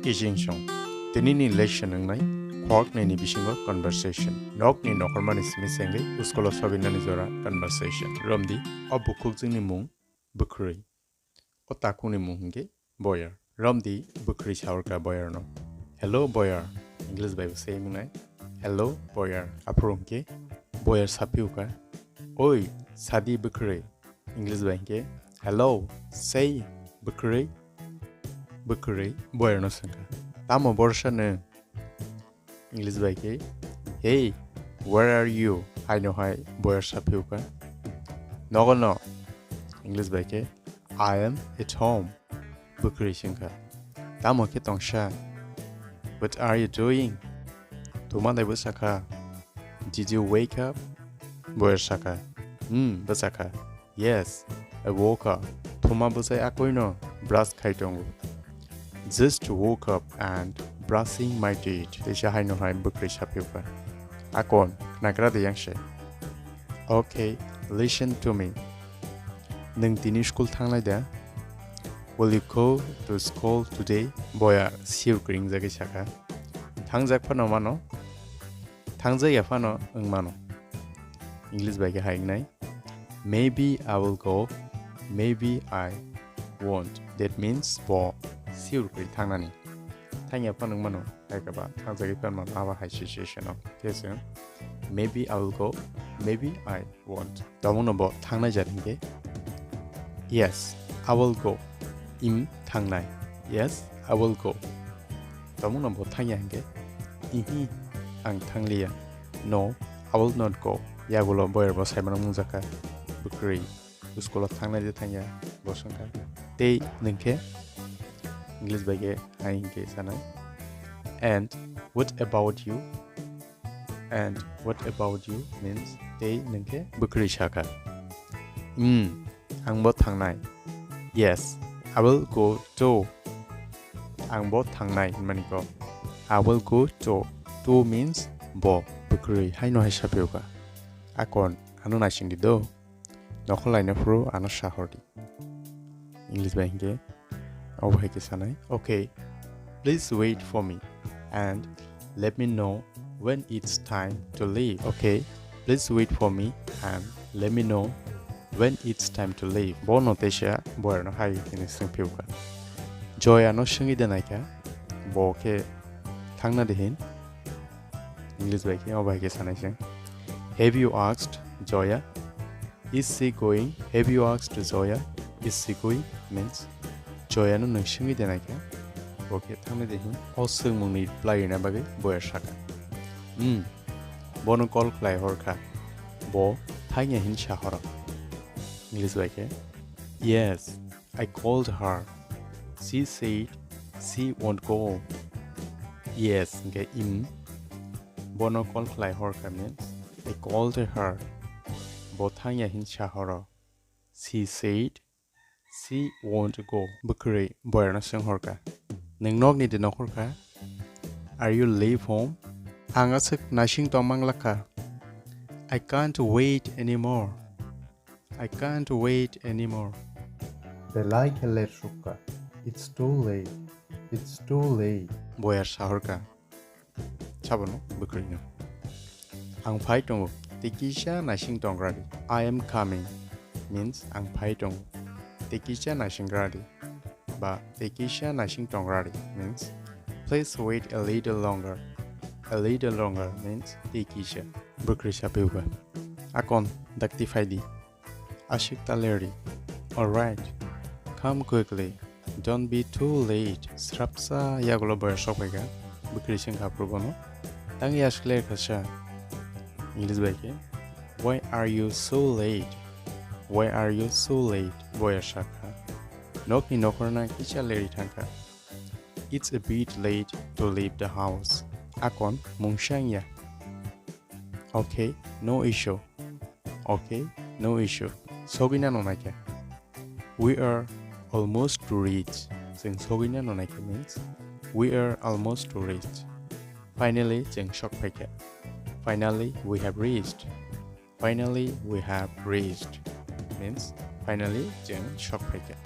Ijingshong. Tinini lesson ngai Quark ni bisingo conversation. Nok ni nokormani smisengi uskolo sobinani zora conversation. Romdi obukuk jingni mung bukri. Otakuni mungge boyar. Romdi bukri shaurka boyar no. Hello boyar. English by saying nai. Hello boyar. Aprongke boyar sapiuka. Oi sadi bukri. English by ke. Hello say bukri. Bukri boyar no sangka. Tamo borsha ne. English by ke. Hey, where are you? I know hi boyar sapiuka. No. English by ke. I am at home. Bukri sangka. Tamo ke tongsha. What are you doing? Tumanda busaka. Did you wake up? Boyar saka. Busaka. Yes, I woke up. Tuma busai akoino. Brush kaitongu. Just woke up and brushing my teeth. Desha hai no hai bukri shapiuka. Akon, nagra de yangshe. Okay, listen to me. Nung tini school thanglai da? Will you go to school today? Boya siu kring jagi shaka. Thangjak phano mano. Thangjak ya phano ung mano. English by ke hai nai. Maybe I will go. Maybe I won't. That means bo siu kring thangnani. Thang ya phano mano. Hai ka ba thangjak phan man aba hai situation of. Yes. Maybe I will go. Maybe I won't. Damono bo thangnai jaringe. Yes, I will go. Im thangnai. Yes, I will go. Damono bo thangyange. Ihi ang thanglia. No, I will not go. Ya gulo boyar bo saimana mungjaka. Bukri. Uskolo thangnai de thangya bosangka. Te ningke. English by ke ainge sanai. And what about you? And what about you means te ningke bukri shaka. Ang bo thangnai. Yes, I will go to. Ang bo thangnai maniko. I will go to. To means bo bukri hai no hai shapiuka. Akon anu na shingdi do. Nokholai na fru anu shahordi. English by hinge. Obhai ke sanai. Okay, please wait for me and let me know when it's time to leave. Okay, please wait for me and let me know when it's time to leave. Bono tesha boyar no hai kini singpiuka. Joya no shingi de naika. Bo ke thangna de hin. English by ke obhai ke sanai sing. Have you asked Joya? Is she going? Have you asked Joya? Is she going? Means Joya no shingi de naika. Bo ke thangna de hin. Osung mungni play na bagi boyar shaka. Bono call play horka. Bo thangya hin shahora. English by ke. Yes, I called her. She said she won't go. Yes, nke im. Bono call fly horka means I called her. Bothanya hin shahara. She said she won't go. Bukri boyar na sing horka. Ning nok ni de nok horka. Are you leave home? Angasik nashing tomang laka. I can't wait anymore. I can't wait anymore. Belai ke let shuka. It's too late. It's too late. Boyar shahorka. Chabono bukrino. Ang pai tongo. Tekisha nashing tongradi. I am coming. Means ang pai tongo. Tekisha nashing gradi. Ba tekisha nashing tongradi. Means please wait a little longer. A little longer means tekisha. Bukrisha piuga. Akon daktify di. Ashik taleri. Alright. Come quickly. Don't be too late. Srapsa yagulo boyar shopega. Bukrishin kaprogono. Tangi ashkler kasha. English by ke. Why are you so late? Why are you so late? Boyar shaka. Nokni nokorna kicha leri tanka. It's a bit late to leave the house. Akon mungshanya. Okay, no issue. Okay, no issue. Sogina no naike. We are almost to reach. Jeng sogina no naike means we are almost to reach. Finally, jeng shock paike. Finally, we have reached. Finally, we have reached. Means finally, jeng shock paike.